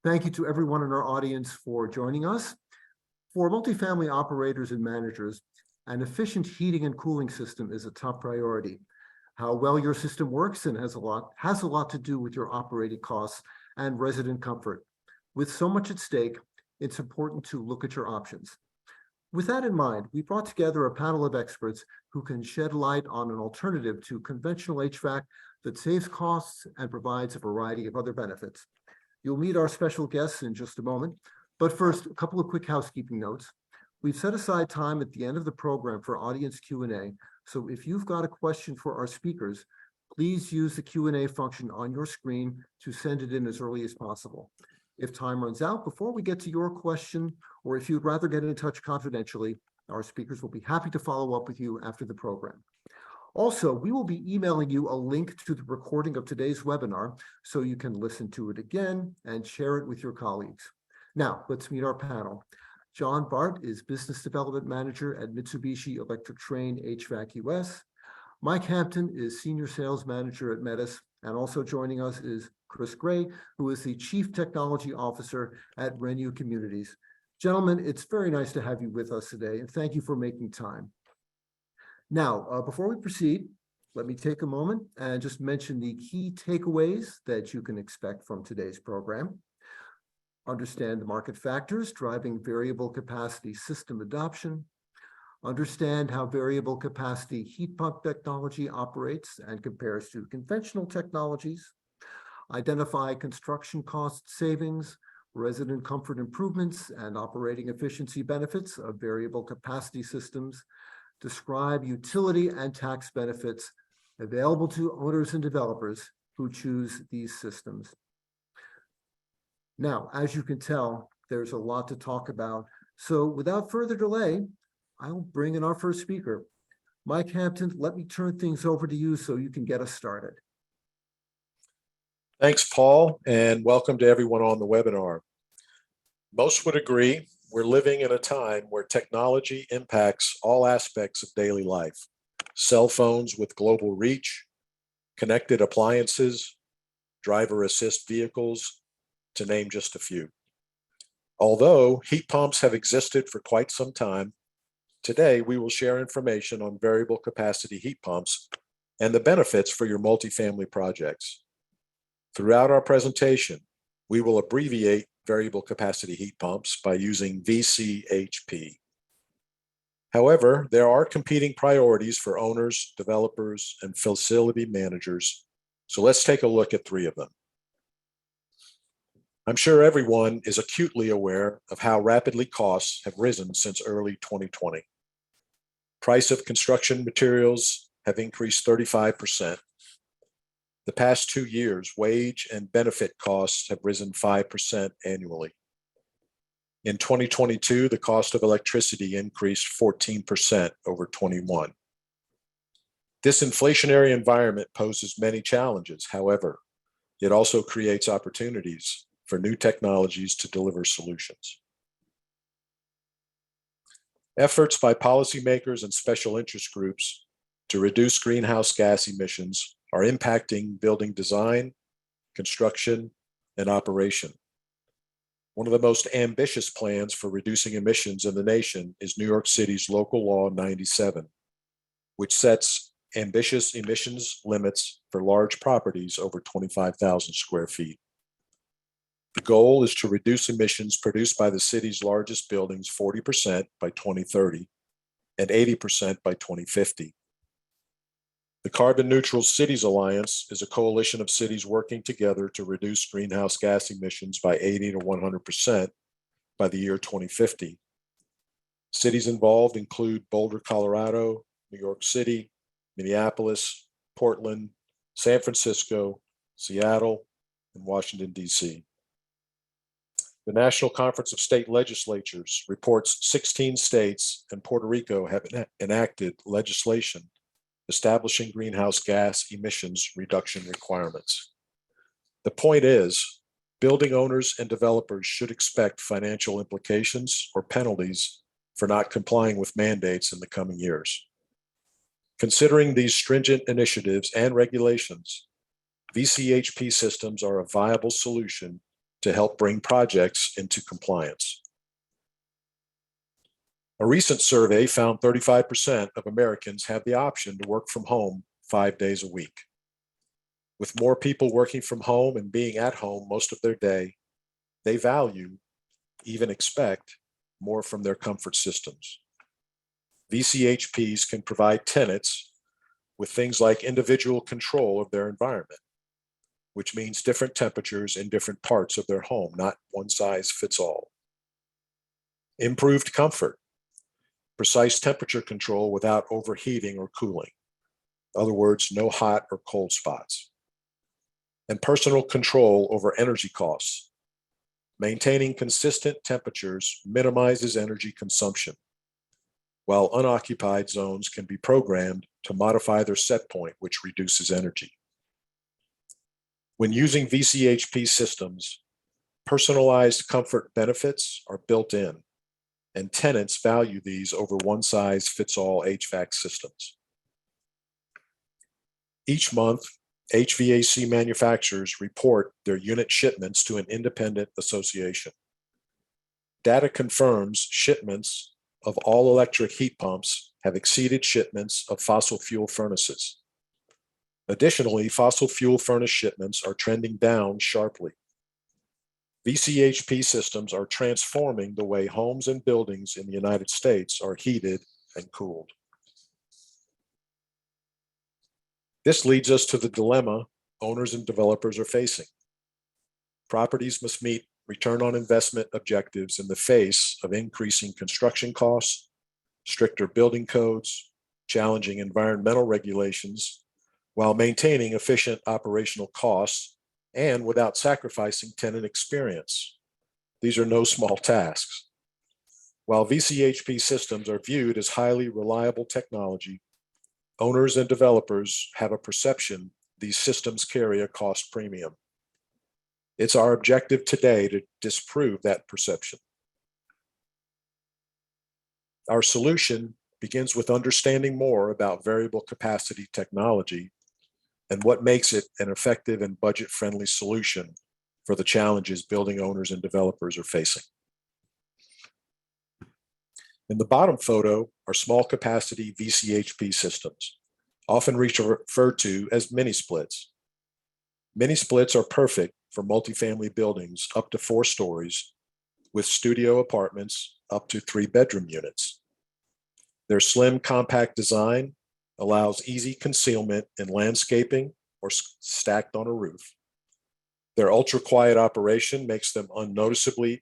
Thank you to everyone in our audience for joining us. For multifamily operators and managers, an efficient heating and cooling system is a top priority. How well your system works and has a lot to do with your operating costs and resident comfort. With so much at stake, it's important to look at your options. With that in mind, we brought together a panel of experts who can shed light on an alternative to conventional HVAC that saves costs and provides a variety of other benefits. You'll meet our special guests in just a moment, but first, a couple of quick housekeeping notes. We've set aside time at the end of the program for audience Q&A, so if you've got a question for our speakers, please use the Q&A function on your screen to send it in as early as possible. If time runs out before we get to your question, or if you'd rather get in touch confidentially, our speakers will be happy to follow up with you after the program. Also, we will be emailing you a link to the recording of today's webinar so you can listen to it again and share it with your colleagues. Now, let's meet our panel. John Bart is Business Development Manager at Mitsubishi Electric Trane HVAC US. Mike Hampton is Senior Sales Manager at METUS, and also joining us is Chris Gray, who is the Chief Technology Officer at Renew Communities. Gentlemen, it's very nice to have you with us today, and thank you for making time. Now, before we proceed, let me take a moment and just mention the key takeaways that you can expect from today's program. Understand the market factors driving variable capacity system adoption. Understand how variable capacity heat pump technology operates and compares to conventional technologies. Identify construction cost savings, resident comfort improvements, and operating efficiency benefits of variable capacity systems. Describe utility and tax benefits available to owners and developers who choose these systems. Now, as you can tell, there's a lot to talk about. So without further delay, I'll bring in our first speaker. Mike Hampton, let me turn things over to you so you can get us started. Thanks, Paul, and welcome to everyone on the webinar. Most would agree we're living in a time where technology impacts all aspects of daily life. Cell phones with global reach, connected appliances, driver assist vehicles, to name just a few. Although heat pumps have existed for quite some time, today we will share information on variable capacity heat pumps and the benefits for your multifamily projects. Throughout our presentation, we will abbreviate variable capacity heat pumps by using VCHP. However, there are competing priorities for owners, developers, and facility managers, so let's take a look at three of them. I'm sure everyone is acutely aware of how rapidly costs have risen since early 2020. Price of construction materials have increased 35%. The past 2 years, wage and benefit costs have risen 5% annually. In 2022, the cost of electricity increased 14% over 21. This inflationary environment poses many challenges. However, it also creates opportunities for new technologies to deliver solutions. Efforts by policymakers and special interest groups to reduce greenhouse gas emissions are impacting building design, construction, and operation. One of the most ambitious plans for reducing emissions in the nation is New York City's Local Law 97, which sets ambitious emissions limits for large properties over 25,000 square feet. The goal is to reduce emissions produced by the city's largest buildings 40% by 2030 and 80% by 2050. The Carbon Neutral Cities Alliance is a coalition of cities working together to reduce greenhouse gas emissions by 80 to 100% by the year 2050. Cities involved include Boulder, Colorado, New York City, Minneapolis, Portland, San Francisco, Seattle, and Washington, D.C. The National Conference of State Legislatures reports 16 states and Puerto Rico have enacted legislation establishing greenhouse gas emissions reduction requirements. The point is, building owners and developers should expect financial implications or penalties for not complying with mandates in the coming years. Considering these stringent initiatives and regulations, VCHP systems are a viable solution to help bring projects into compliance. A recent survey found 35% of Americans have the option to work from home 5 days a week. With more people working from home and being at home most of their day, they value, even expect, more from their comfort systems. VCHPs can provide tenants with things like individual control of their environment, which means different temperatures in different parts of their home, not one size fits all. Improved comfort, precise temperature control without overheating or cooling. In other words, no hot or cold spots. And personal control over energy costs. Maintaining consistent temperatures minimizes energy consumption, while unoccupied zones can be programmed to modify their set point, which reduces energy. When using VCHP systems, personalized comfort benefits are built in, and tenants value these over one-size-fits-all HVAC systems. Each month, HVAC manufacturers report their unit shipments to an independent association. Data confirms shipments of all-electric heat pumps have exceeded shipments of fossil fuel furnaces. Additionally, fossil fuel furnace shipments are trending down sharply. VCHP systems are transforming the way homes and buildings in the United States are heated and cooled. This leads us to the dilemma owners and developers are facing. Properties must meet return on investment objectives in the face of increasing construction costs, stricter building codes, challenging environmental regulations, while maintaining efficient operational costs and without sacrificing tenant experience. These are no small tasks. While VCHP systems are viewed as highly reliable technology, owners and developers have a perception these systems carry a cost premium. It's our objective today to disprove that perception. Our solution begins with understanding more about variable capacity technology and what makes it an effective and budget-friendly solution for the challenges building owners and developers are facing. In the bottom photo are small capacity VCHP systems, often referred to as mini splits. Mini splits are perfect for multifamily buildings up to 4 stories with studio apartments up to 3-bedroom units. Their slim, compact design allows easy concealment in landscaping or stacked on a roof. Their ultra-quiet operation makes them unnoticeable,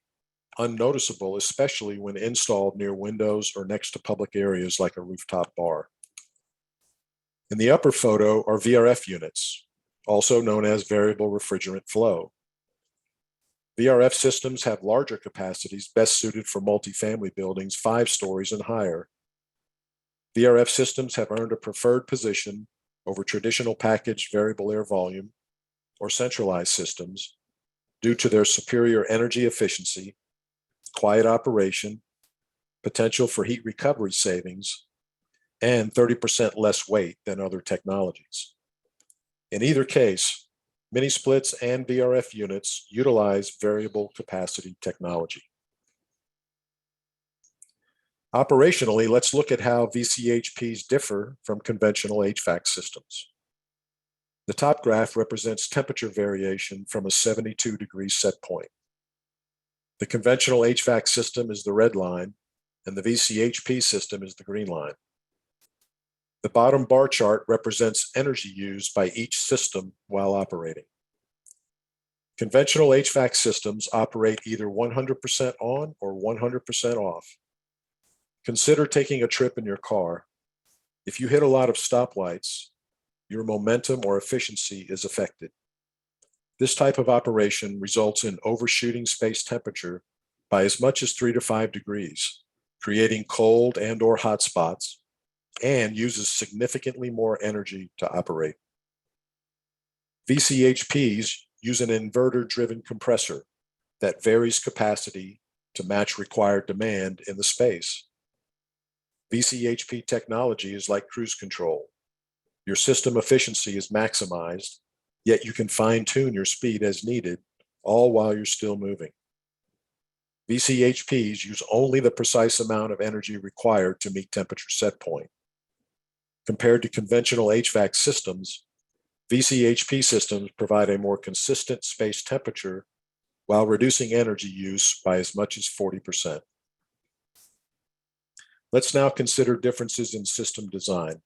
especially when installed near windows or next to public areas like a rooftop bar. In the upper photo are VRF units, also known as variable refrigerant flow. VRF systems have larger capacities best suited for multifamily buildings 5 stories and higher. VRF systems have earned a preferred position over traditional packaged variable air volume or centralized systems due to their superior energy efficiency, quiet operation, potential for heat recovery savings, and 30% less weight than other technologies. In either case, mini splits and VRF units utilize variable capacity technology. Operationally, let's look at how VCHPs differ from conventional HVAC systems. The top graph represents temperature variation from a 72-degree set point. The conventional HVAC system is the red line, and the VCHP system is the green line. The bottom bar chart represents energy used by each system while operating. Conventional HVAC systems operate either 100% on or 100% off. Consider taking a trip in your car. If you hit a lot of stoplights, your momentum or efficiency is affected. This type of operation results in overshooting space temperature by as much as 3 to 5 degrees, creating cold and/or hot spots, and uses significantly more energy to operate. VCHPs use an inverter-driven compressor that varies capacity to match required demand in the space. VCHP technology is like cruise control. Your system efficiency is maximized, yet you can fine-tune your speed as needed all while you're still moving. VCHPs use only the precise amount of energy required to meet temperature set point. Compared to conventional HVAC systems, VCHP systems provide a more consistent space temperature while reducing energy use by as much as 40%. Let's now consider differences in system design.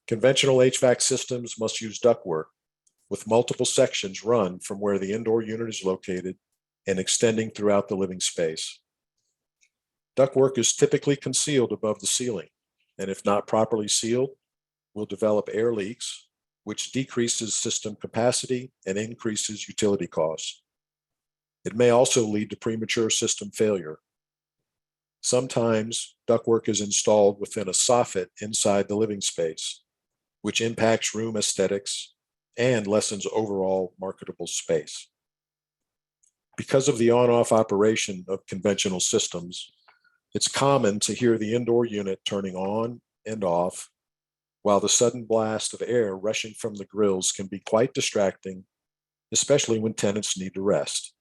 Conventional HVAC systems must use ductwork, with multiple sections run from where the indoor unit is located and extending throughout the living space. Ductwork is typically concealed above the ceiling, and if not properly sealed, will develop air leaks, which decreases system capacity and increases utility costs. It may also lead to premature system failure. Sometimes ductwork is installed within a soffit inside the living space, which impacts room aesthetics and lessens overall marketable space. Because of the on-off operation of conventional systems, it's common to hear the indoor unit turning on and off, while the sudden blast of air rushing from the grills can be quite distracting, especially when tenants need to rest.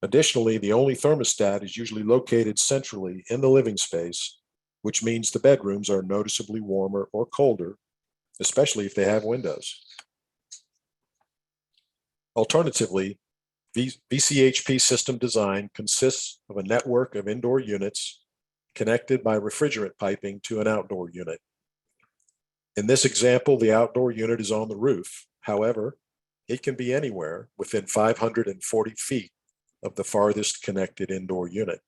Additionally, the only thermostat is usually located centrally in the living space, which means the bedrooms are noticeably warmer or colder, especially if they have windows. Alternatively, VCHP system design consists of a network of indoor units connected by refrigerant piping to an outdoor unit. In this example, the outdoor unit is on the roof. However, it can be anywhere within 540 feet of the farthest connected indoor unit.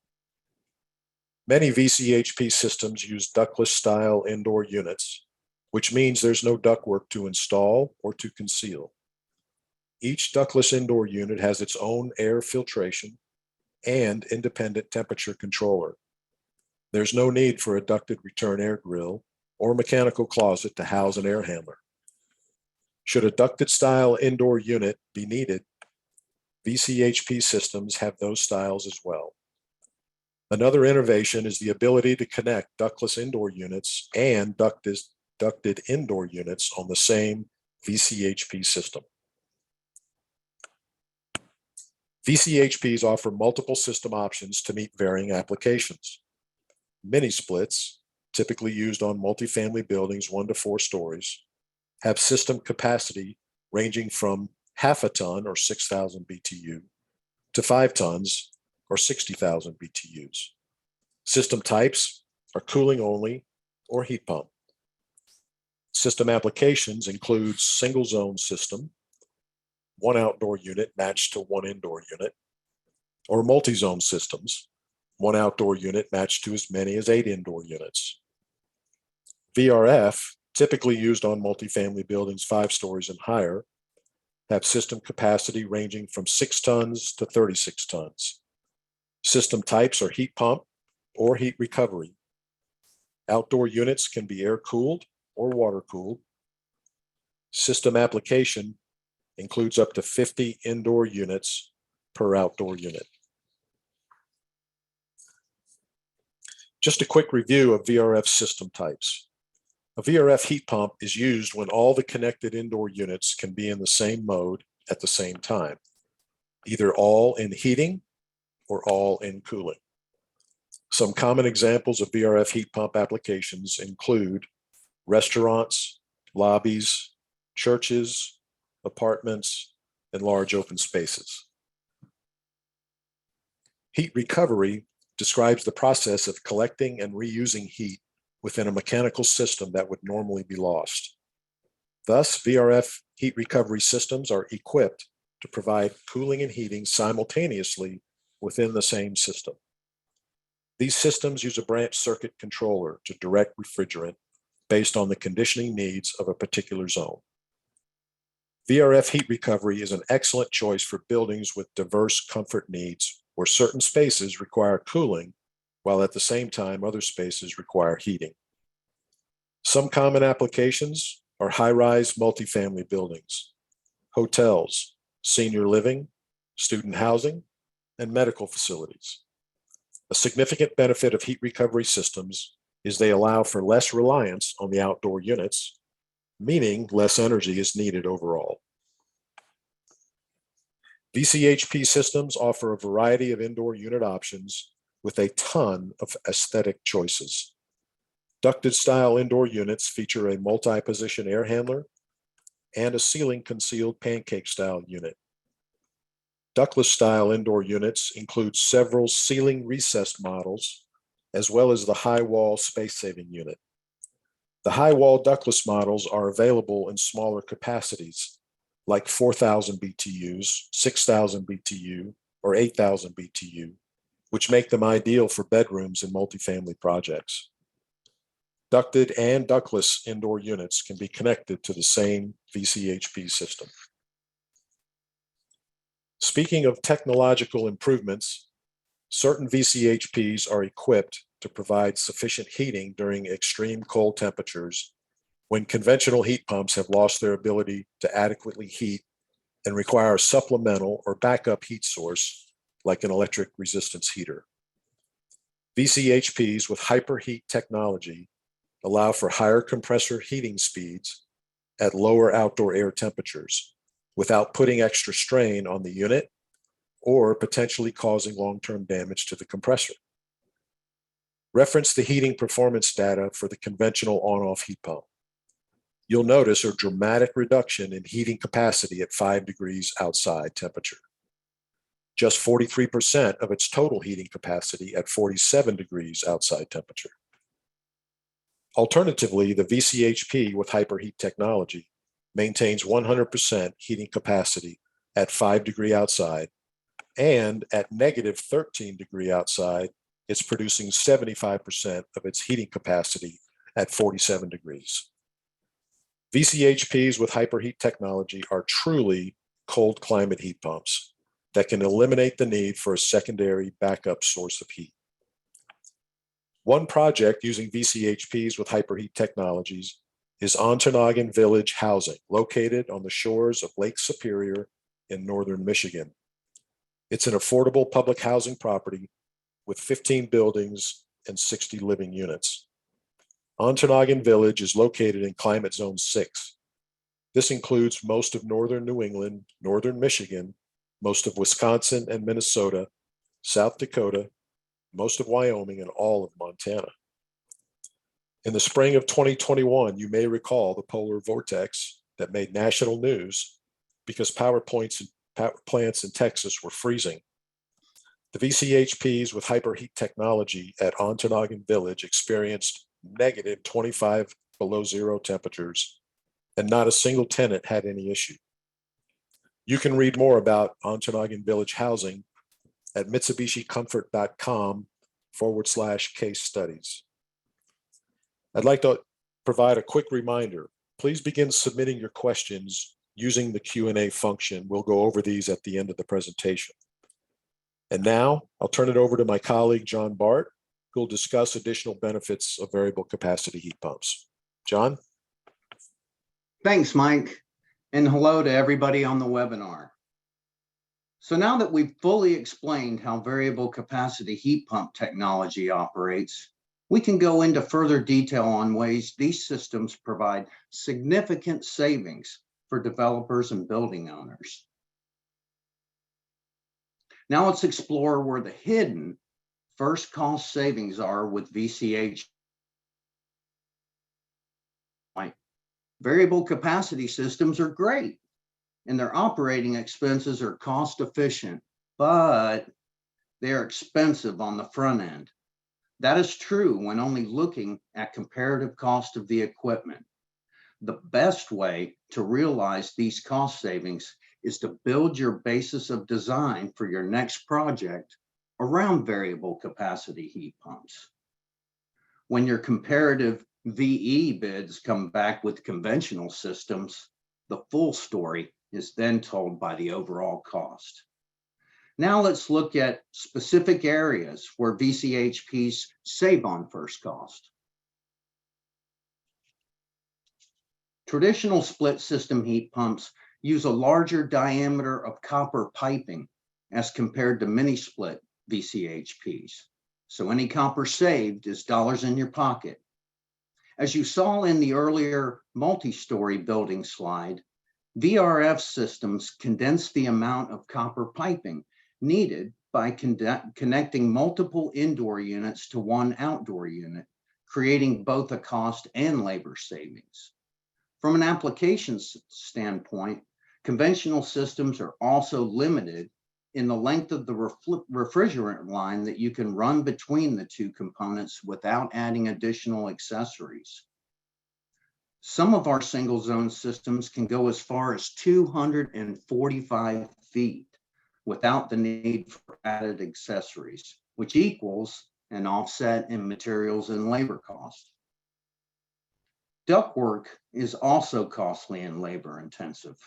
Many VCHP systems use ductless style indoor units, which means there's no ductwork to install or to conceal. Each ductless indoor unit has its own air filtration and independent temperature controller. There's no need for a ducted return air grill or mechanical closet to house an air handler. Should a ducted style indoor unit be needed, VCHP systems have those styles as well. Another innovation is the ability to connect ductless indoor units and ducted indoor units on the same VCHP system. VCHPs offer multiple system options to meet varying applications. Mini splits, typically used on multifamily buildings 1 to 4 stories, have system capacity ranging from half a ton or 6,000 BTU to 5 tons or 60,000 BTUs. System types are cooling only or heat pump. System applications include single zone system, 1 outdoor unit matched to 1 indoor unit, or multi-zone systems, 1 outdoor unit matched to as many as 8 indoor units. VRF, typically used on multifamily buildings 5 stories and higher, have system capacity ranging from 6 tons to 36 tons. System types are heat pump or heat recovery. Outdoor units can be air cooled or water cooled. System application includes up to 50 indoor units per outdoor unit. Just a quick review of VRF system types. A VRF heat pump is used when all the connected indoor units can be in the same mode at the same time, either all in heating or all in cooling. Some common examples of VRF heat pump applications include restaurants, lobbies, churches, apartments, and large open spaces. Heat recovery describes the process of collecting and reusing heat within a mechanical system that would normally be lost. Thus, VRF heat recovery systems are equipped to provide cooling and heating simultaneously within the same system. These systems use a branch circuit controller to direct refrigerant based on the conditioning needs of a particular zone. VRF heat recovery is an excellent choice for buildings with diverse comfort needs where certain spaces require cooling, while at the same time other spaces require heating. Some common applications are high-rise multifamily buildings, hotels, senior living, student housing, and medical facilities. A significant benefit of heat recovery systems is they allow for less reliance on the outdoor units, meaning less energy is needed overall. VCHP systems offer a variety of indoor unit options with a ton of aesthetic choices. Ducted style indoor units feature a multi-position air handler and a ceiling concealed pancake style unit. Ductless style indoor units include several ceiling recessed models, as well as the high wall space saving unit. The high wall ductless models are available in smaller capacities, like 4,000 BTUs, 6,000 BTU, or 8,000 BTU, which make them ideal for bedrooms and multifamily projects. Ducted and ductless indoor units can be connected to the same VCHP system. Speaking of technological improvements, certain VCHPs are equipped to provide sufficient heating during extreme cold temperatures when conventional heat pumps have lost their ability to adequately heat and require a supplemental or backup heat source like an electric resistance heater. VCHPs with hyperheat technology allow for higher compressor heating speeds at lower outdoor air temperatures without putting extra strain on the unit or potentially causing long-term damage to the compressor. Reference the heating performance data for the conventional on-off heat pump. You'll notice a dramatic reduction in heating capacity at 5 degrees outside temperature. Just 43% of its total heating capacity at 47 degrees outside temperature. Alternatively, the VCHP with hyperheat technology maintains 100% heating capacity at 5 degree outside, and at negative 13 degree outside, it's producing 75% of its heating capacity at 47 degrees. VCHPs with hyperheat technology are truly cold climate heat pumps that can eliminate the need for a secondary backup source of heat. One project using VCHPs with hyperheat technologies is Ontonagon Village Housing, located on the shores of Lake Superior in northern Michigan. It's an affordable public housing property with 15 buildings and 60 living units. Ontonagon Village is located in Climate Zone 6. This includes most of northern New England, northern Michigan, most of Wisconsin and Minnesota, South Dakota, most of Wyoming, and all of Montana. In the spring of 2021, you may recall the polar vortex that made national news because power plants in Texas were freezing. The VCHPs with hyperheat technology at Ontonagon Village experienced negative 25 below zero temperatures, and not a single tenant had any issue. You can read more about Ontonagon Village Housing at mitsubishicomfort.com/case studies. I'd like to provide a quick reminder. Please begin submitting your questions using the Q&A function. We'll go over these at the end of the presentation. And now I'll turn it over to my colleague, John Bart, who will discuss additional benefits of variable capacity heat pumps. John? Thanks, Mike, and hello to everybody on the webinar. So now that we've fully explained how variable capacity heat pump technology operates, we can go into further detail on ways these systems provide significant savings for developers and building owners. Now let's explore where the hidden first cost savings are with VCH. Variable capacity systems are great and their operating expenses are cost efficient, but they're expensive on the front end. That is true when only looking at comparative cost of the equipment. The best way to realize these cost savings is to build your basis of design for your next project around variable capacity heat pumps. When your comparative VE bids come back with conventional systems, the full story is then told by the overall cost. Now let's look at specific areas where VCHPs save on first cost. Traditional split system heat pumps use a larger diameter of copper piping as compared to mini split VCHPs. So any copper saved is dollars in your pocket. As you saw in the earlier multi-story building slide, VRF systems condense the amount of copper piping needed by connecting multiple indoor units to one outdoor unit, creating both a cost and labor savings. From an application standpoint, conventional systems are also limited in the length of the refrigerant line that you can run between the two components without adding additional accessories. Some of our single zone systems can go as far as 245 feet without the need for added accessories, which equals an offset in materials and labor costs. Ductwork is also costly and labor intensive.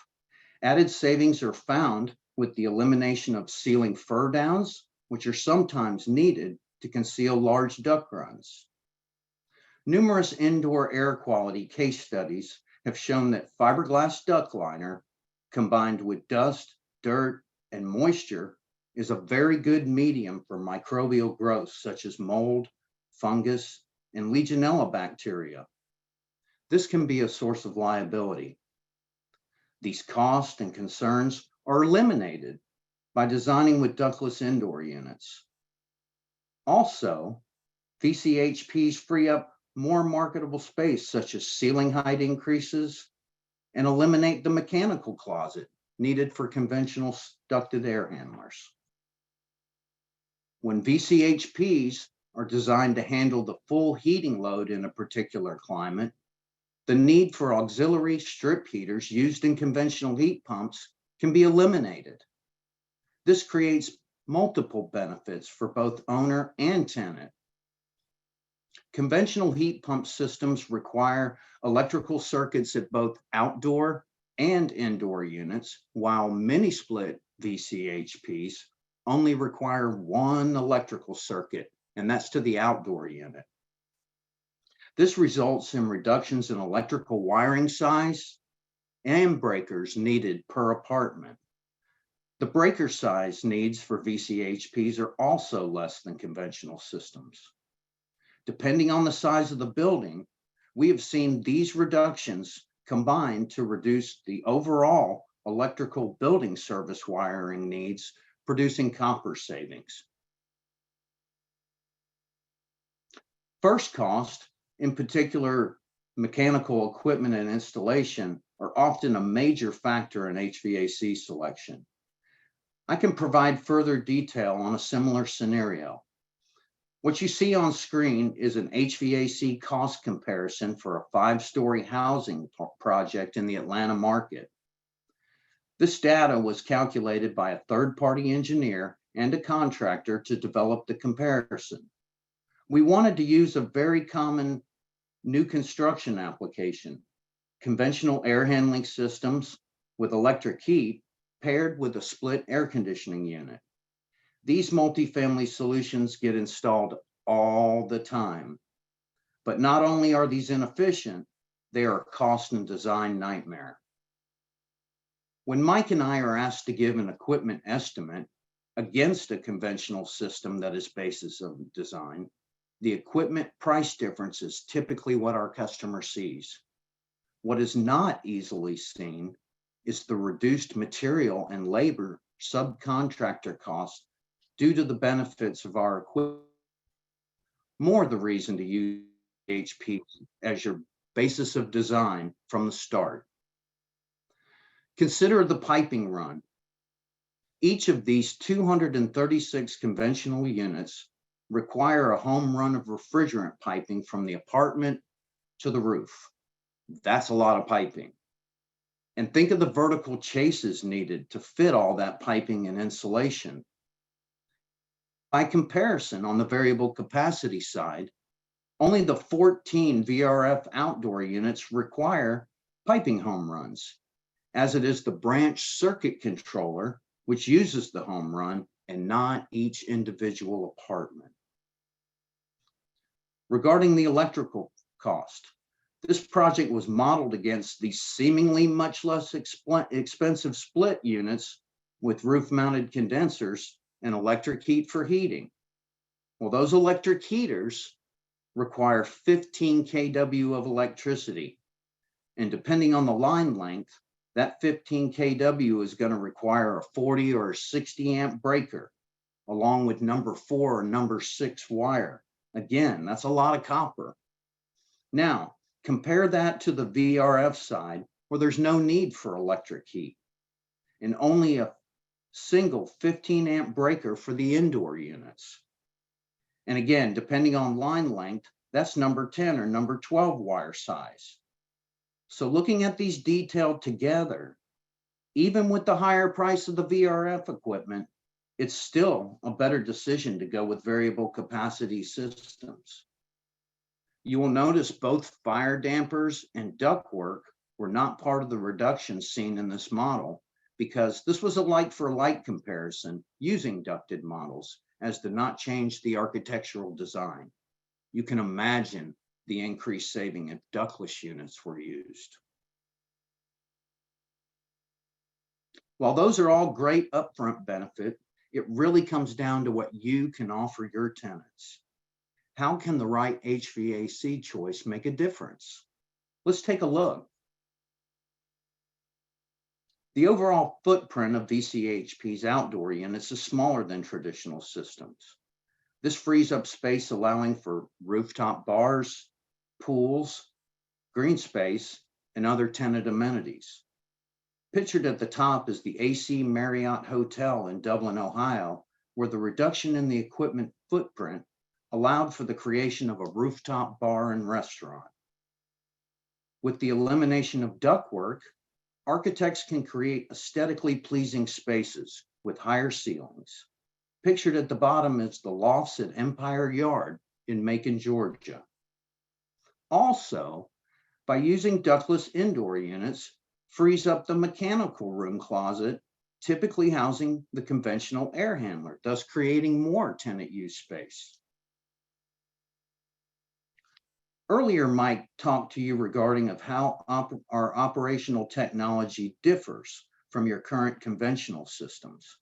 Added savings are found with the elimination of ceiling fur downs, which are sometimes needed to conceal large duct runs. Numerous indoor air quality case studies have shown that fiberglass duct liner combined with dust, dirt, and moisture is a very good medium for microbial growth such as mold, fungus, and Legionella bacteria. This can be a source of liability. These costs and concerns are eliminated by designing with ductless indoor units. Also, VCHPs free up more marketable space such as ceiling height increases and eliminate the mechanical closet needed for conventional ducted air handlers. When VCHPs are designed to handle the full heating load in a particular climate, the need for auxiliary strip heaters used in conventional heat pumps can be eliminated. This creates multiple benefits for both owner and tenant. Conventional heat pump systems require electrical circuits at both outdoor and indoor units, while mini split VCHPs only require one electrical circuit, and that's to the outdoor unit. This results in reductions in electrical wiring size and breakers needed per apartment. The breaker size needs for VCHPs are also less than conventional systems. Depending on the size of the building, we have seen these reductions combine to reduce the overall electrical building service wiring needs, producing copper savings. First cost, in particular, mechanical equipment and installation, are often a major factor in HVAC selection. I can provide further detail on a similar scenario. What you see on screen is an HVAC cost comparison for a 5-story housing project in the Atlanta market. This data was calculated by a third-party engineer and a contractor to develop the comparison. We wanted to use a very common new construction application, conventional air handling systems with electric heat paired with a split air conditioning unit. These multifamily solutions get installed all the time, but not only are these inefficient, they are a cost and design nightmare. When Mike and I are asked to give an equipment estimate against a conventional system that is basis of design, the equipment price difference is typically what our customer sees. What is not easily seen is the reduced material and labor subcontractor costs due to the benefits of our equipment. More the reason to use HP as your basis of design from the start. Consider the piping run. Each of these 236 conventional units require a home run of refrigerant piping from the apartment to the roof. That's a lot of piping. And think of the vertical chases needed to fit all that piping and insulation. By comparison, on the variable capacity side, only the 14 VRF outdoor units require piping home runs, as it is the branch circuit controller which uses the home run and not each individual apartment. Regarding the electrical cost, this project was modeled against the seemingly much less expensive split units with roof-mounted condensers and electric heat for heating. Well, those electric heaters require 15 kW of electricity, and depending on the line length, that 15 kW is going to require a 40 or 60 amp breaker, along with number 4 and number 6 wire. Again, that's a lot of copper. Now, compare that to the VRF side, where there's no need for electric heat and only a single 15 amp breaker for the indoor units. And again, depending on line length, that's number 10 or number 12 wire size. So looking at these detailed together, even with the higher price of the VRF equipment, it's still a better decision to go with variable capacity systems. You will notice both fire dampers and ductwork were not part of the reductions seen in this model, because this was a like for like comparison using ducted models, as did not change the architectural design. You can imagine the increased saving if ductless units were used. While those are all great upfront benefit, it really comes down to what you can offer your tenants. How can the right HVAC choice make a difference? Let's take a look. The overall footprint of VCHPs outdoor units is smaller than traditional systems. This frees up space, allowing for rooftop bars, pools, green space, and other tenant amenities. Pictured at the top is the AC Marriott Hotel in Dublin, Ohio, where the reduction in the equipment footprint allowed for the creation of a rooftop bar and restaurant. With the elimination of ductwork, architects can create aesthetically pleasing spaces with higher ceilings. Pictured at the bottom is the lofts at Empire Yard in Macon, Georgia. Also, by using ductless indoor units, frees up the mechanical room closet, typically housing the conventional air handler, thus creating more tenant use space. Earlier, Mike talked to you regarding of how our operational technology differs from your current conventional systems.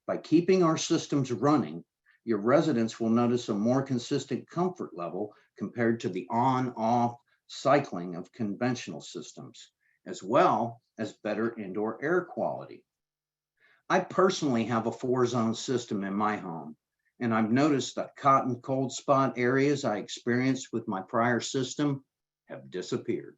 By keeping our systems running, your residents will notice a more consistent comfort level compared to the on-off cycling of conventional systems, as well as better indoor air quality. I personally have a 4-zone system in my home, and I've noticed that hot and cold spot areas I experienced with my prior system have disappeared.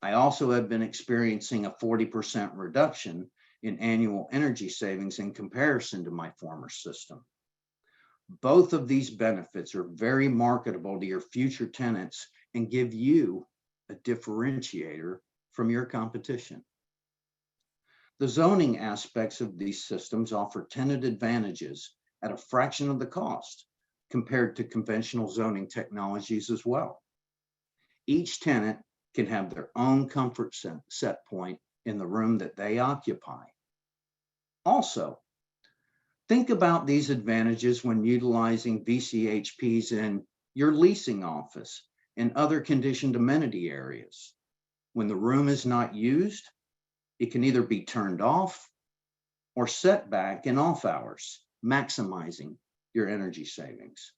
I also have been experiencing a 40% reduction in annual energy savings in comparison to my former system. Both of these benefits are very marketable to your future tenants and give you a differentiator from your competition. The zoning aspects of these systems offer tenant advantages at a fraction of the cost compared to conventional zoning technologies as well. Each tenant can have their own comfort set point in the room that they occupy. Also, think about these advantages when utilizing VCHPs in your leasing office and other conditioned amenity areas. When the room is not used, it can either be turned off or set back in off hours, maximizing your energy savings.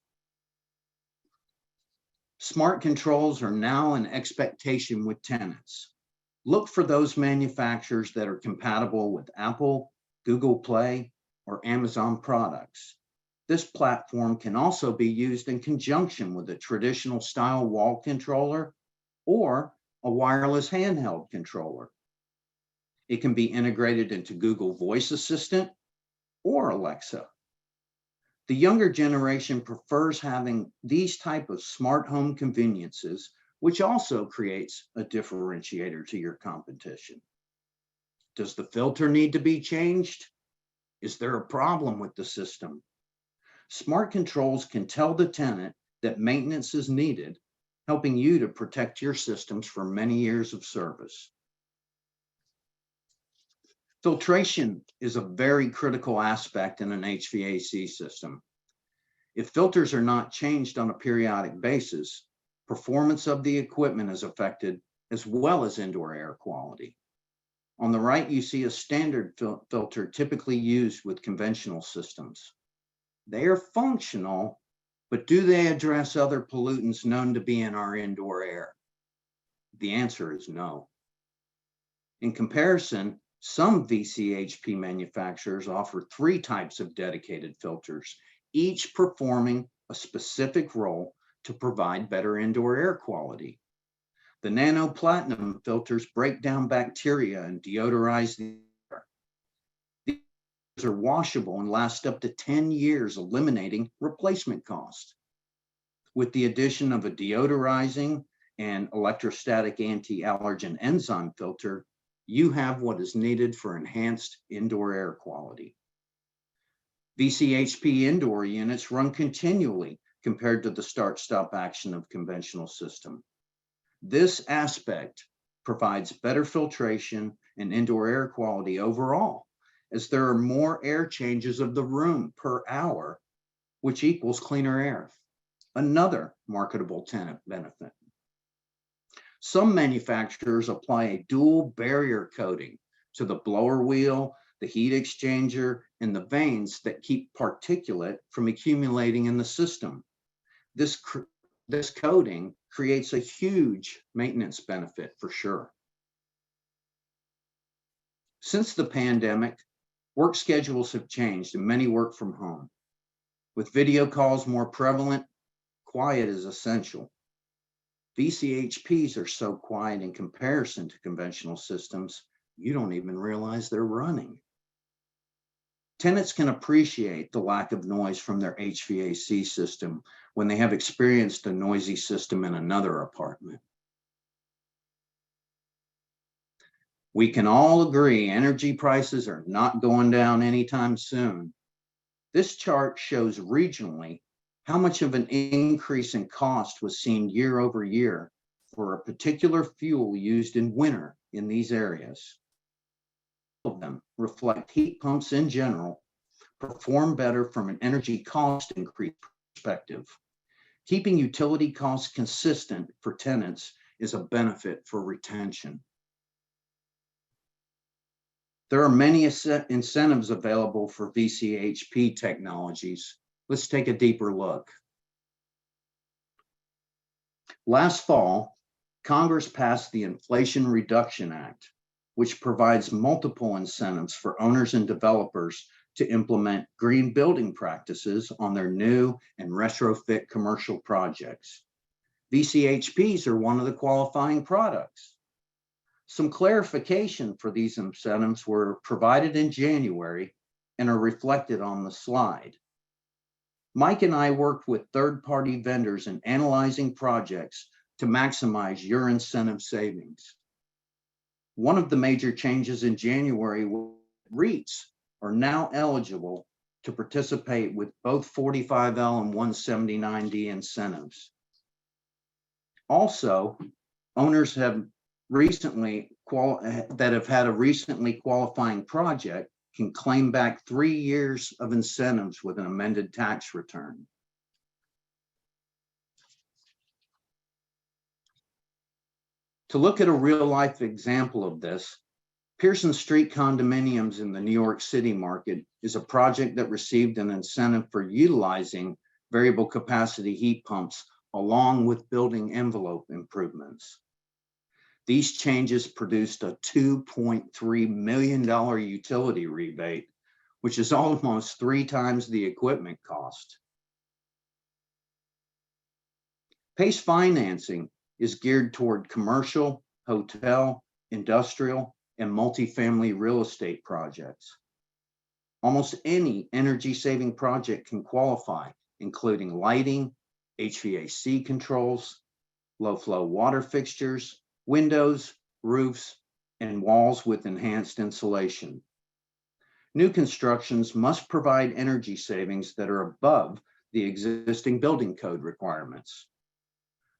Smart controls are now an expectation with tenants. Look for those manufacturers that are compatible with Apple, Google Play, or Amazon products. This platform can also be used in conjunction with a traditional style wall controller or a wireless handheld controller. It can be integrated into Google Voice Assistant or Alexa. The younger generation prefers having these type of smart home conveniences, which also creates a differentiator to your competition. Does the filter need to be changed? Is there a problem with the system? Smart controls can tell the tenant that maintenance is needed, helping you to protect your systems for many years of service. Filtration is a very critical aspect in an HVAC system. If filters are not changed on a periodic basis, performance of the equipment is affected, as well as indoor air quality. On the right, you see a standard filter typically used with conventional systems. They are functional, but do they address other pollutants known to be in our indoor air? The answer is no. In comparison, some VCHP manufacturers offer 3 types of dedicated filters, each performing a specific role to provide better indoor air quality. The nano platinum filters break down bacteria and deodorize the air. These are washable and last up to 10 years, eliminating replacement cost. With the addition of a deodorizing and electrostatic anti-allergen enzyme filter, you have what is needed for enhanced indoor air quality. VCHP indoor units run continually compared to the start-stop action of conventional system. This aspect provides better filtration and indoor air quality overall, as there are more air changes of the room per hour, which equals cleaner air. Another marketable tenant benefit. Some manufacturers apply a dual barrier coating to the blower wheel, the heat exchanger, and the vanes that keep particulate from accumulating in the system. This coating creates a huge maintenance benefit for sure. Since the pandemic, work schedules have changed and many work from home. With video calls more prevalent, quiet is essential. VCHPs are so quiet in comparison to conventional systems, you don't even realize they're running. Tenants can appreciate the lack of noise from their HVAC system when they have experienced a noisy system in another apartment. We can all agree energy prices are not going down anytime soon. This chart shows regionally how much of an increase in cost was seen year over year for a particular fuel used in winter in these areas. All of them reflect heat pumps in general perform better from an energy cost increase perspective. Keeping utility costs consistent for tenants is a benefit for retention. There are many incentives available for VCHP technologies. Let's take a deeper look. Last fall, Congress passed the Inflation Reduction Act, which provides multiple incentives for owners and developers to implement green building practices on their new and retrofit commercial projects. VCHPs are one of the qualifying products. Some clarification for these incentives were provided in January and are reflected on the slide. Mike and I worked with third-party vendors in analyzing projects to maximize your incentive savings. One of the major changes in January was REITs are now eligible to participate with both 45L and 179D incentives. Also, owners have had a recently qualifying project can claim back 3 years of incentives with an amended tax return. To look at a real-life example of this, Pearson Street condominiums in the New York City market is a project that received an incentive for utilizing variable capacity heat pumps along with building envelope improvements. These changes produced a $2.3 million utility rebate, which is almost 3 times the equipment cost. PACE financing is geared toward commercial, hotel, industrial, and multifamily real estate projects. Almost any energy-saving project can qualify, including lighting, HVAC controls, low-flow water fixtures, windows, roofs, and walls with enhanced insulation. New constructions must provide energy savings that are above the existing building code requirements.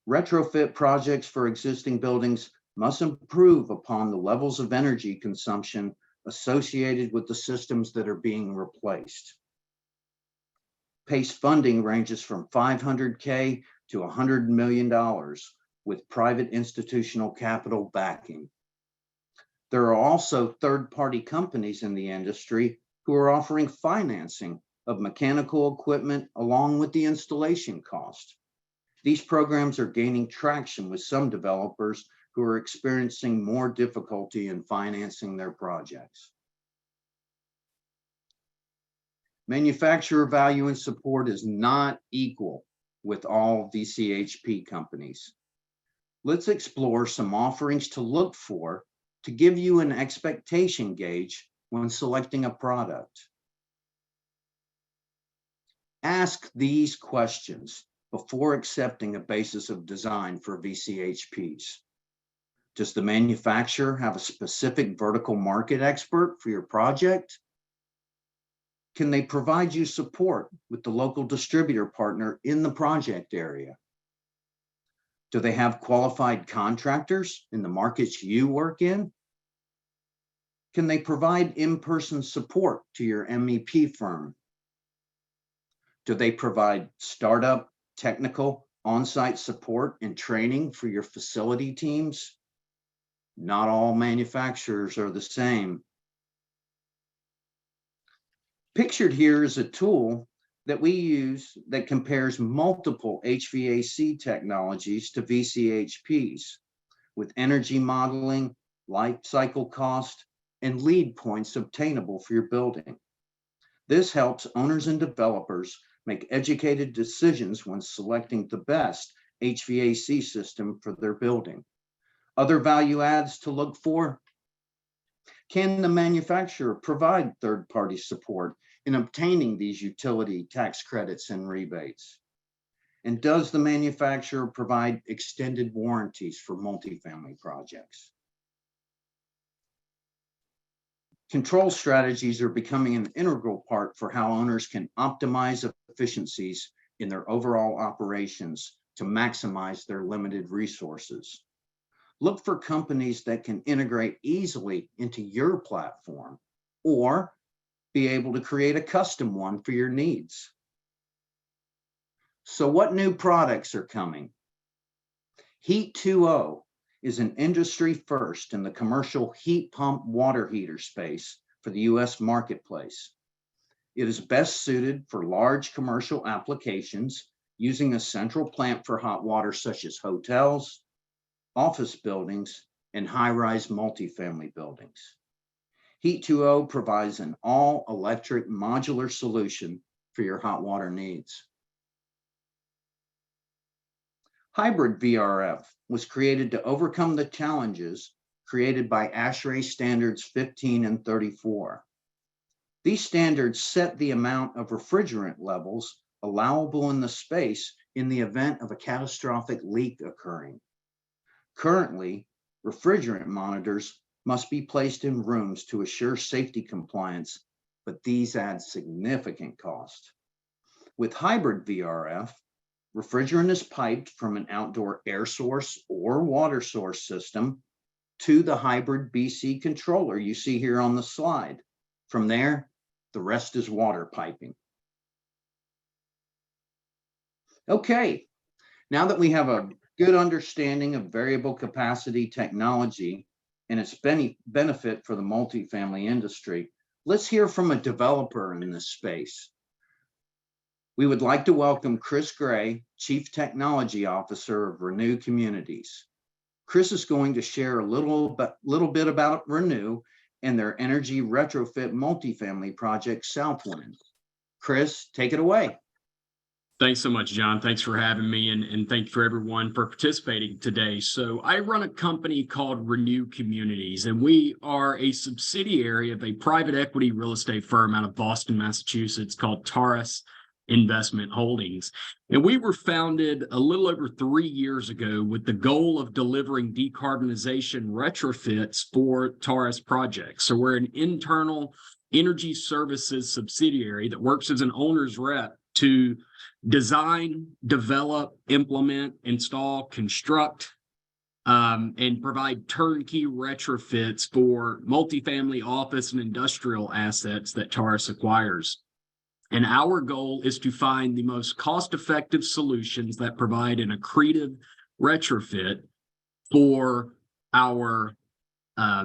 Retrofit projects for existing buildings must improve upon the levels of energy consumption associated with the systems that are being replaced. PACE funding ranges from $500K to $100 million with private institutional capital backing. There are also third-party companies in the industry who are offering financing of mechanical equipment along with the installation cost. These programs are gaining traction with some developers who are experiencing more difficulty in financing their projects. Manufacturer value and support is not equal with all VCHP companies. Let's explore some offerings to look for to give you an expectation gauge when selecting a product. Ask these questions before accepting a basis of design for VCHPs. Does the manufacturer have a specific vertical market expert for your project? Can they provide you support with the local distributor partner in the project area? Do they have qualified contractors in the markets you work in? Can they provide in-person support to your MEP firm? Do they provide startup, technical, on-site support and training for your facility teams? Not all manufacturers are the same. Pictured here is a tool that we use that compares multiple HVAC technologies to VCHPs with energy modeling, life cycle cost, and lead points obtainable for your building. This helps owners and developers make educated decisions when selecting the best HVAC system for their building. Other value adds to look for: can the manufacturer provide third-party support in obtaining these utility tax credits and rebates? And does the manufacturer provide extended warranties for multifamily projects? Control strategies are becoming an integral part for how owners can optimize efficiencies in their overall operations to maximize their limited resources. Look for companies that can integrate easily into your platform or be able to create a custom one for your needs. So what new products are coming? Heat 2.0 is an industry first in the commercial heat pump water heater space for the US marketplace. It is best suited for large commercial applications using a central plant for hot water such as hotels, office buildings, and high-rise multifamily buildings. Heat 2.0 provides an all-electric modular solution for your hot water needs. Hybrid VRF was created to overcome the challenges created by ASHRAE standards 15 and 34. These standards set the amount of refrigerant levels allowable in the space in the event of a catastrophic leak occurring. Currently, refrigerant monitors must be placed in rooms to assure safety compliance, but these add significant cost. With hybrid VRF, refrigerant is piped from an outdoor air source or water source system to the hybrid BC controller you see here on the slide. From there, the rest is water piping. Okay, now that we have a good understanding of variable capacity technology and its benefit for the multifamily industry, let's hear from a developer in this space. We would like to welcome Chris Gray, Chief Technology Officer of Renew Communities. Chris is going to share a little bit about Renew and their energy retrofit multifamily project, Southwind. Chris, take it away. Thanks so much, John. Thanks for having me, and thank you for everyone for participating today. So I run a company called Renew Communities, and we are a subsidiary of a private equity real estate firm out of Boston, Massachusetts called Taurus Investment Holdings. And we were founded a little over 3 years ago with the goal of delivering decarbonization retrofits for Taurus projects. So we're an internal energy services subsidiary that works as an owner's rep to design, develop, implement, install, construct, and provide turnkey retrofits for multifamily office and industrial assets that Taurus acquires. And our goal is to find the most cost-effective solutions that provide an accretive retrofit for our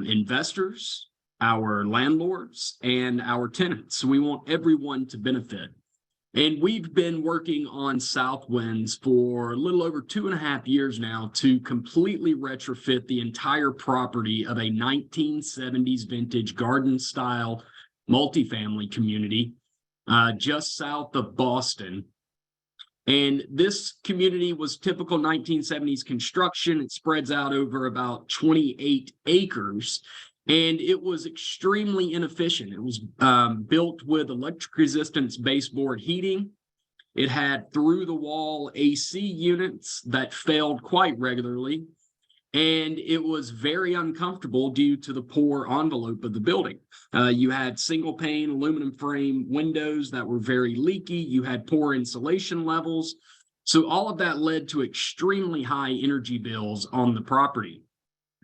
investors, our landlords, and our tenants. So we want everyone to benefit. And we've been working on Southwinds for a little over 2.5 years now to completely retrofit the entire property of a 1970s vintage garden style multifamily community just south of Boston. And this community was typical 1970s construction. It spreads out over about 28 acres. And it was extremely inefficient. It was built with electric resistance baseboard heating. It had through the wall AC units that failed quite regularly. And it was very uncomfortable due to the poor envelope of the building. You had single pane aluminum frame windows that were very leaky. You had poor insulation levels. So all of that led to extremely high energy bills on the property.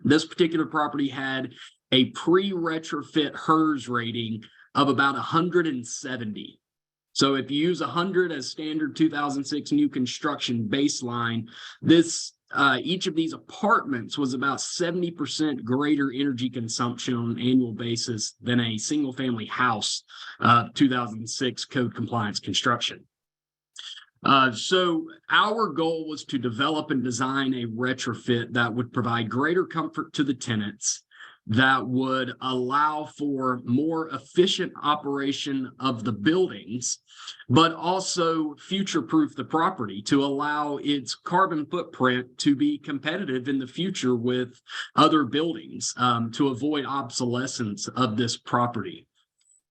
This particular property had a pre-retrofit HERS rating of about 170. So if you use 100 as standard 2006 new construction baseline, each of these apartments was about 70% greater energy consumption on an annual basis than a single family house 2006 code compliance construction. So our goal was to develop and design a retrofit that would provide greater comfort to the tenants, that would allow for more efficient operation of the buildings, but also future-proof the property to allow its carbon footprint to be competitive in the future with other buildings, to avoid obsolescence of this property.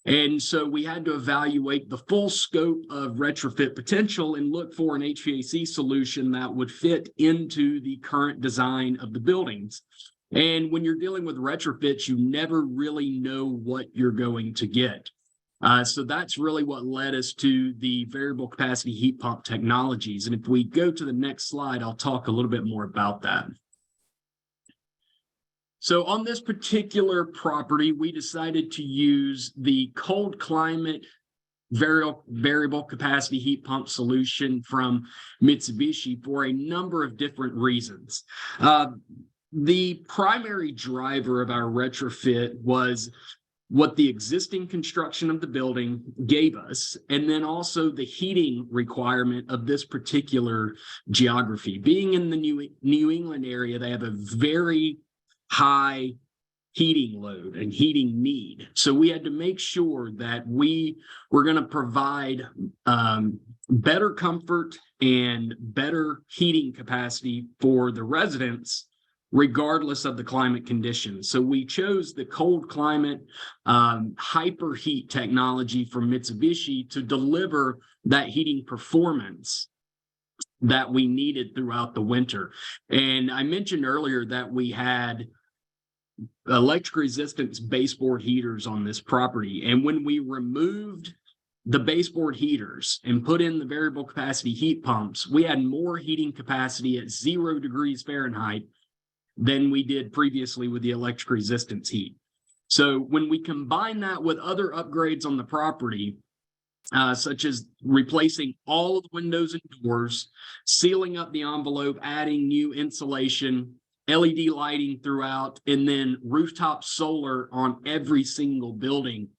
And so we had to evaluate the full scope of retrofit potential and look for an HVAC solution that would fit into the current design of the buildings. And when you're dealing with retrofits, you never really know what you're going to get. So that's really what led us to the variable capacity heat pump technologies. And if we go to the next slide, I'll talk a little bit more about that. So on this particular property, we decided to use the cold climate variable capacity heat pump solution from Mitsubishi for a number of different reasons. The primary driver of our retrofit was what the existing construction of the building gave us, and then also the heating requirement of this particular geography. Being in the New England area, they have a very high heating load and heating need. So we had to make sure that we were going to provide better comfort and better heating capacity for the residents, regardless of the climate conditions. So we chose the cold climate hyperheat technology from Mitsubishi to deliver that heating performance that we needed throughout the winter. And I mentioned earlier that we had electric resistance baseboard heaters on this property. And when we removed the baseboard heaters and put in the variable capacity heat pumps, we had more heating capacity at 0 degrees Fahrenheit than we did previously with the electric resistance heat. So when we combine that with other upgrades on the property, such as replacing all of the windows and doors, sealing up the envelope, adding new insulation, LED lighting throughout, and then rooftop solar on every single building,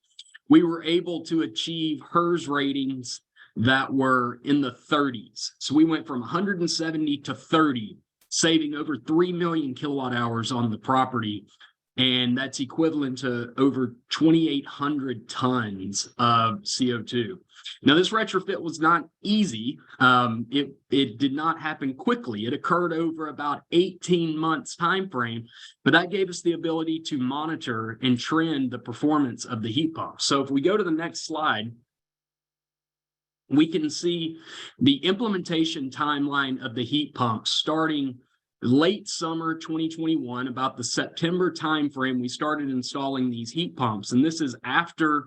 we were able to achieve HERS ratings that were in the 30s. So we went from 170 to 30, saving over 3 million kilowatt hours on the property. And that's equivalent to over 2,800 tons of CO2. Now, this retrofit was not easy. It did not happen quickly. It occurred over about 18 months time frame, but that gave us the ability to monitor and trend the performance of the heat pump. So if we go to the next slide, we can see the implementation timeline of the heat pump starting late summer 2021, about the September timeframe. We started installing these heat pumps, and this is after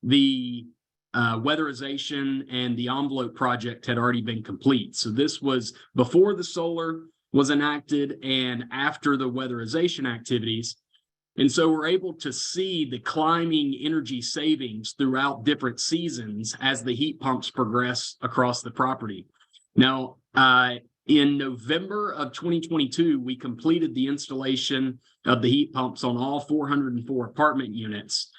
the weatherization and the envelope project had already been complete. So this was before the solar was enacted and after the weatherization activities. And so we're able to see the climbing energy savings throughout different seasons as the heat pumps progress across the property. Now, in November of 2022, we completed the installation of the heat pumps on all 404 apartment units.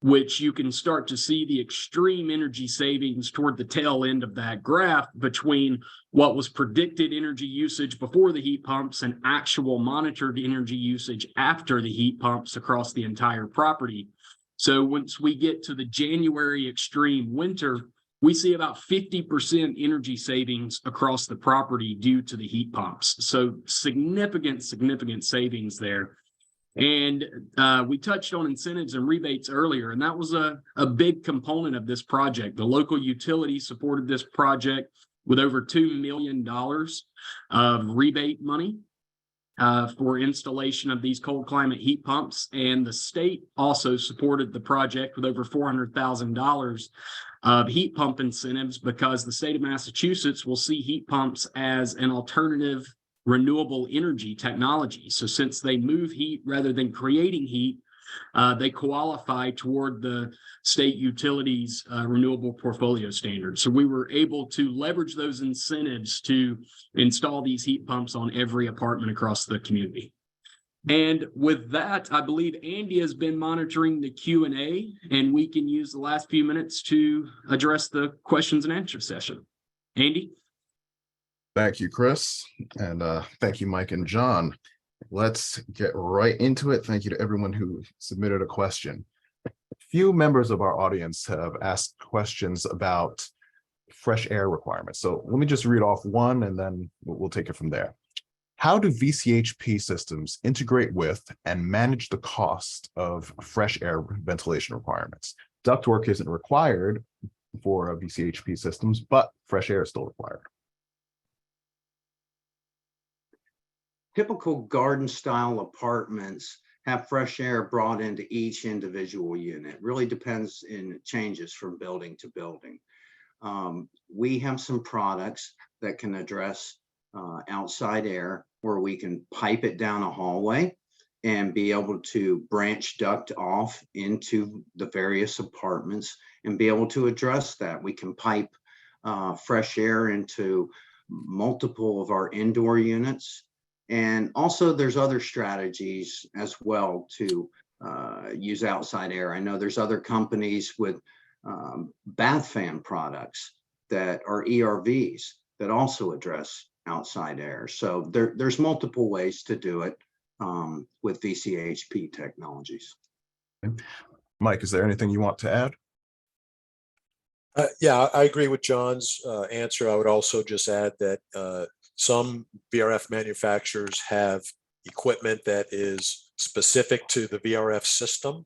which you can start to see the extreme energy savings toward the tail end of that graph between what was predicted energy usage before the heat pumps and actual monitored energy usage after the heat pumps across the entire property. So once we get to the January extreme winter, we see about 50% energy savings across the property due to the heat pumps. So significant savings there. And we touched on incentives and rebates earlier, and that was a big component of this project. The local utility supported this project with over $2 million of rebate money for installation of these cold climate heat pumps. And the state also supported the project with over $400,000 of heat pump incentives, because the state of Massachusetts will see heat pumps as an alternative renewable energy technology. So since they move heat rather than creating heat, they qualify toward the state utilities renewable portfolio standards. So we were able to leverage those incentives to install these heat pumps on every apartment across the community. And with that, I believe Andy has been monitoring the Q&A, and we can use the last few minutes to address the questions and answer session. Andy? Thank you, Chris. And thank you, Mike and John. Let's get right into it. Thank you to everyone who submitted a question. A few members of our audience have asked questions about fresh air requirements. So let me just read off one and then we'll take it from there. How do VCHP systems integrate with and manage the cost of fresh air ventilation requirements? Ductwork isn't required for VCHP systems, but fresh air is still required. Typical garden style apartments have fresh air brought into each individual unit. It really depends and it changes from building to building. We have some products that can address outside air, where we can pipe it down a hallway and be able to branch duct off into the various apartments and be able to address that. We can pipe fresh air into multiple of our indoor units. And also there's other strategies as well to use outside air. I know there's other companies with bath fan products that are ERVs that also address outside air. So there's multiple ways to do it with VCHP technologies. Mike, is there anything you want to add? Yeah, I agree with John's answer. I would also just add that some VRF manufacturers have equipment that is specific to the VRF system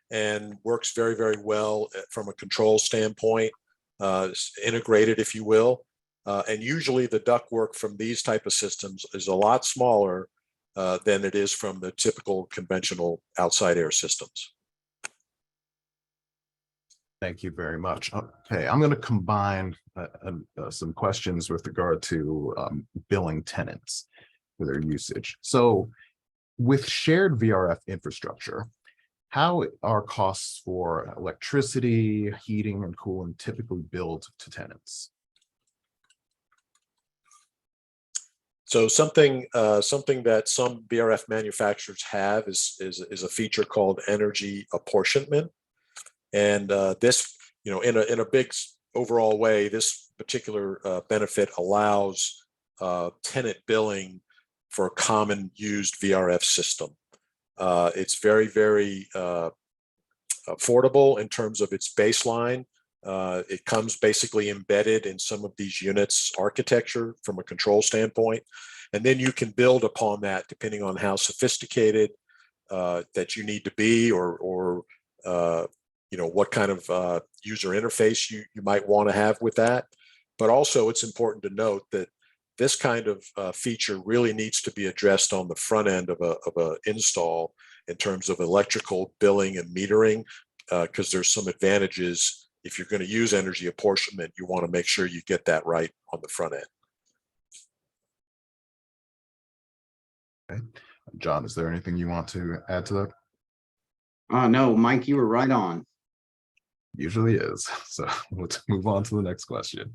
and works very, very well from a control standpoint, integrated, if you will. And usually the ductwork from these type of systems is a lot smaller than it is from the typical conventional outside air systems. Thank you very much. Okay, I'm going to combine some questions with regard to billing tenants for their usage. So with shared VRF infrastructure, how are costs for electricity, heating, and cooling typically billed to tenants? So something that some VRF manufacturers have is a feature called energy apportionment. And this, in a big overall way, this particular benefit allows tenant billing for a common used VRF system. It's very, very affordable in terms of its baseline. It comes basically embedded in some of these units' architecture from a control standpoint. And then you can build upon that depending on how sophisticated that you need to be, or what kind of user interface you might want to have with that. But also it's important to note that this kind of feature really needs to be addressed on the front end of a install in terms of electrical billing and metering, because there's some advantages. If you're going to use energy apportionment, you want to make sure you get that right on the front end. Okay. John, is there anything you want to add to that? No, Mike, you were right on. Usually is. So let's move on to the next question.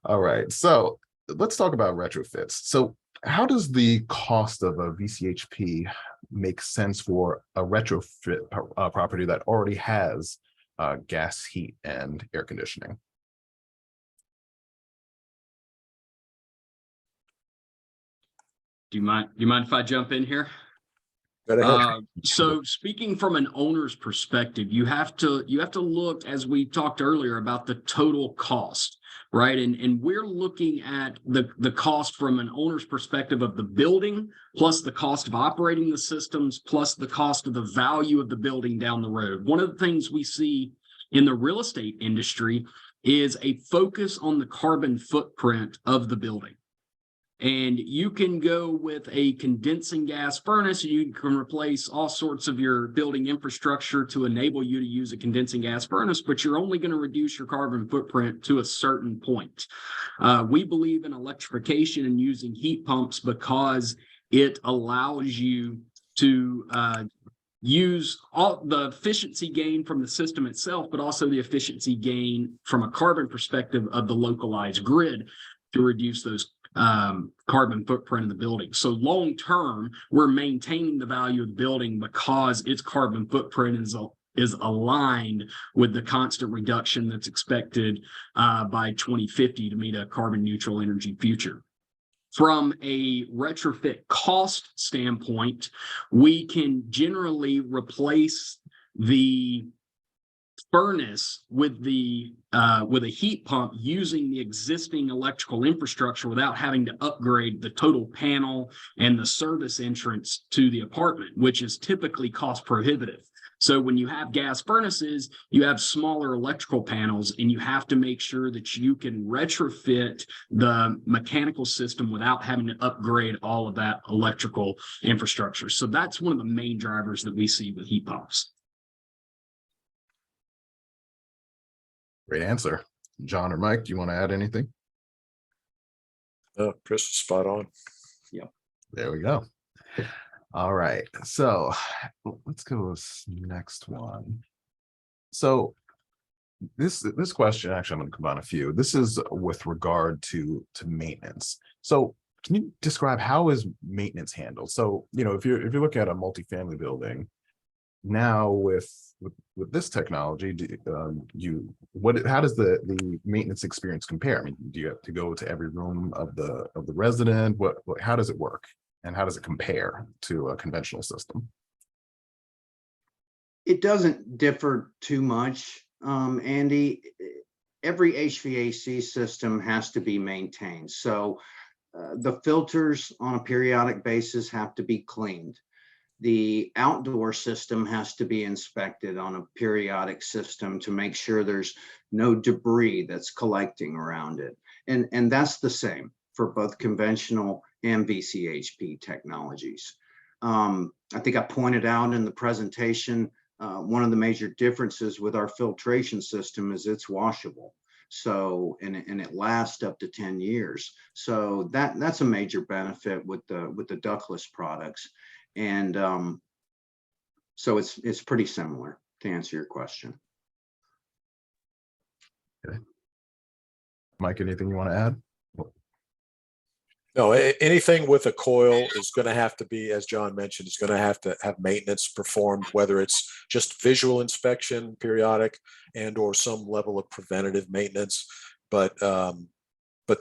All right, so let's talk about retrofits. So how does the cost of a VCHP make sense for a retrofit property that already has gas, heat, and air conditioning? Do you mind if I jump in here? Go ahead. So speaking from an owner's perspective, you have to look, as we talked earlier, about the total cost, right? And we're looking at the cost from an owner's perspective of the building, plus the cost of operating the systems, plus the cost of the value of the building down the road. One of the things we see in the real estate industry is a focus on the carbon footprint of the building. And you can go with a condensing gas furnace, and you can replace all sorts of your building infrastructure to enable you to use a condensing gas furnace, but you're only going to reduce your carbon footprint to a certain point. We believe in electrification and using heat pumps because it allows you to use all the efficiency gain from the system itself, but also the efficiency gain from a carbon perspective of the localized grid to reduce those carbon footprint of the building. So long term, we're maintaining the value of the building because its carbon footprint is aligned with the constant reduction that's expected by 2050 to meet a carbon neutral energy future. From a retrofit cost standpoint, we can generally replace the furnace with a heat pump using the existing electrical infrastructure without having to upgrade the total panel and the service entrance to the apartment, which is typically cost prohibitive. So when you have gas furnaces, you have smaller electrical panels, and you have to make sure that you can retrofit the mechanical system without having to upgrade all of that electrical infrastructure. So that's one of the main drivers that we see with heat pumps. Great answer. John or Mike, do you want to add anything? Chris is spot on. There we go. All right, so let's go with this next one. So this question, actually, I'm going to combine a few. This is with regard to maintenance. So can you describe how is maintenance handled? So, you know, if you look at a multifamily building now with this technology, how does the maintenance experience compare? I mean, do you have to go to every room of the resident? How does it work, and how does it compare to a conventional system? It doesn't differ too much, Andy. Every HVAC system has to be maintained. So the filters on a periodic basis have to be cleaned. The outdoor system has to be inspected on a periodic system to make sure there's no debris that's collecting around it. And that's the same for both conventional and VCHP technologies. I think I pointed out in the presentation, one of the major differences with our filtration system is it's washable. So, and it lasts up to 10 years. So that's a major benefit with the ductless products. And so it's pretty similar, to answer your question. Okay. Mike, anything you want to add? No, anything with a coil is going to have to be, as John mentioned, is going to have maintenance performed, whether it's just visual inspection, periodic, and or some level of preventative maintenance. But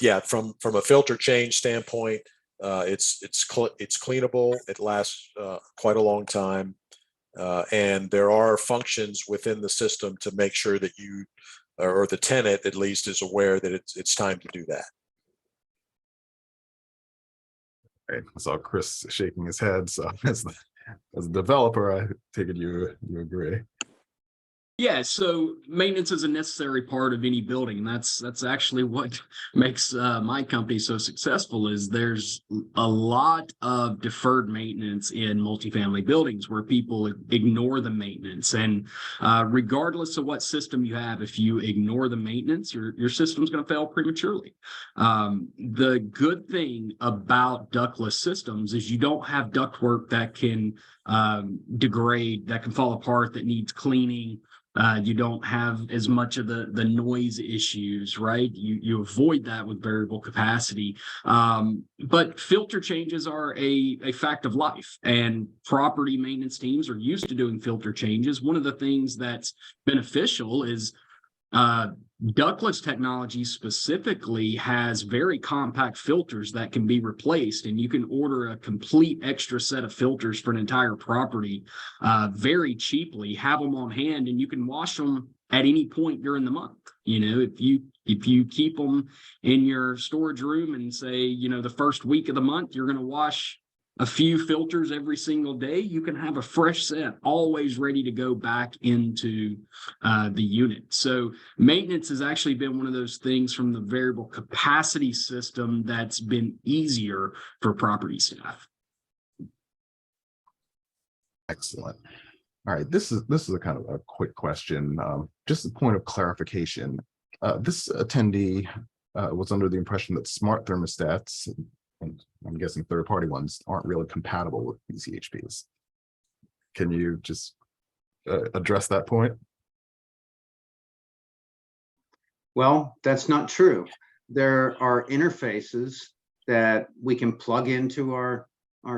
yeah, from a filter change standpoint, it's cleanable. It lasts quite a long time, and there are functions within the system to make sure that you, or the tenant at least, is aware that it's time to do that. Right. I saw Chris shaking his head. So as a developer, I take it you agree. Yeah, so maintenance is a necessary part of any building, and that's actually what makes my company so successful. Is there's a lot of deferred maintenance in multifamily buildings where people ignore the maintenance, and regardless of what system you have, if you ignore the maintenance, your system's going to fail prematurely. The good thing about ductless systems is you don't have ductwork that can degrade, that can fall apart, that needs cleaning, You don't have as much of the noise issues, right? You avoid that with variable capacity. But filter changes are a fact of life, and property maintenance teams are used to doing filter changes. One of the things that's beneficial is ductless technology specifically has very compact filters that can be replaced, and you can order a complete extra set of filters for an entire property very cheaply, have them on hand, and you can wash them at any point during the month. You know, if you keep them in your storage room and say, you know, the first week of the month, you're going to wash a few filters every single day, you can have a fresh set always ready to go back into the unit. So maintenance has actually been one of those things from the variable capacity system that's been easier for property staff. Excellent. All right, this is a kind of a quick question, just a point of clarification. This attendee was under the impression that smart thermostats, and I'm guessing third-party ones, aren't really compatible with VCHPs. Can you just address that point? Well, that's not true. There are interfaces that we can plug into our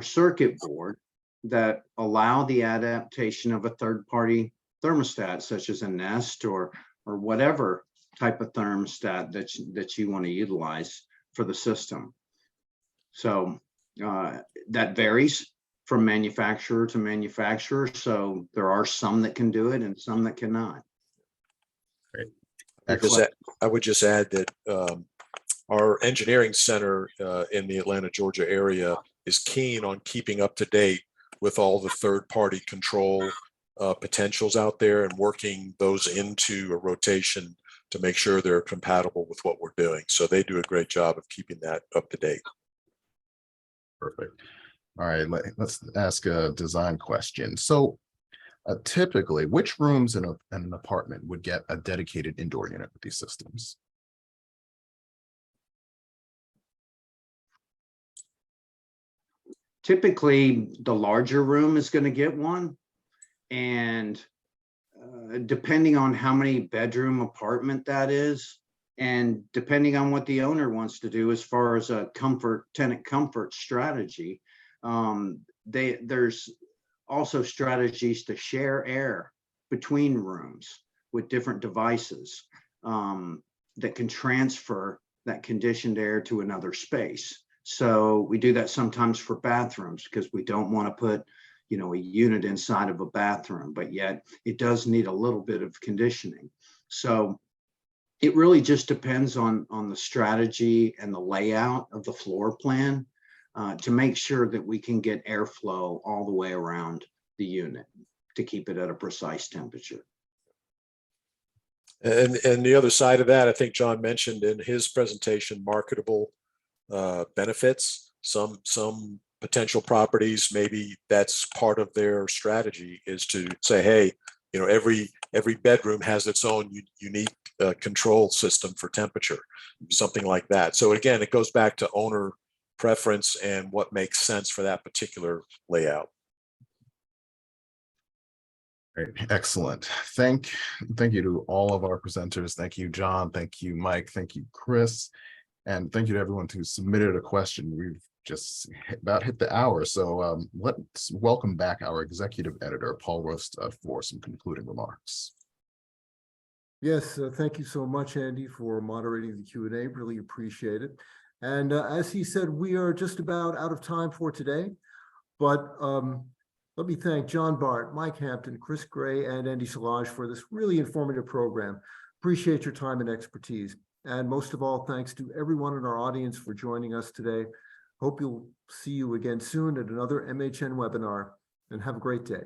circuit board that allow the adaptation of a third-party thermostat, such as a Nest or whatever type of thermostat that you want to utilize for the system. So that varies from manufacturer to manufacturer. So there are some that can do it and some that cannot. Great. I would just add that our engineering center in the Atlanta, Georgia area is keen on keeping up to date with all the third-party control potentials out there and working those into a rotation to make sure they're compatible with what we're doing. So they do a great job of keeping that up to date. Perfect. All right, let's ask a design question. So typically, which rooms in an apartment would get a dedicated indoor unit with these systems? Typically, the larger room is going to get one. And depending on how many bedroom apartment that is, and depending on what the owner wants to do as far as a tenant comfort strategy, there's also strategies to share air between rooms with different devices that can transfer that conditioned air to another space. So we do that sometimes for bathrooms because we don't want to put, you know, a unit inside of a bathroom, but yet it does need a little bit of conditioning. So it really just depends on the strategy and the layout of the floor plan to make sure that we can get airflow all the way around the unit to keep it at a precise temperature. And the other side of that, I think John mentioned in his presentation, marketable benefits. Some potential properties, maybe that's part of their strategy, is to say, hey, you know, every bedroom has its own unique control system for temperature, something like that. So again, it goes back to owner preference and what makes sense for that particular layout. Great. Excellent. Thank you to all of our presenters. Thank you, John. Thank you, Mike. Thank you, Chris. And thank you to everyone who submitted a question. We've just about hit the hour. So let's welcome back our executive editor, Paul Rust, for some concluding remarks. Yes, thank you so much, Andy, for moderating the Q&A. Really appreciate it. And as he said, we are just about out of time for today. But let me thank John Bart, Mike Hampton, Chris Gray, and Andy Solage for this really informative program. Appreciate your time and expertise. And most of all, thanks to everyone in our audience for joining us today. Hope you'll see you again soon at another MHN webinar, and have a great day.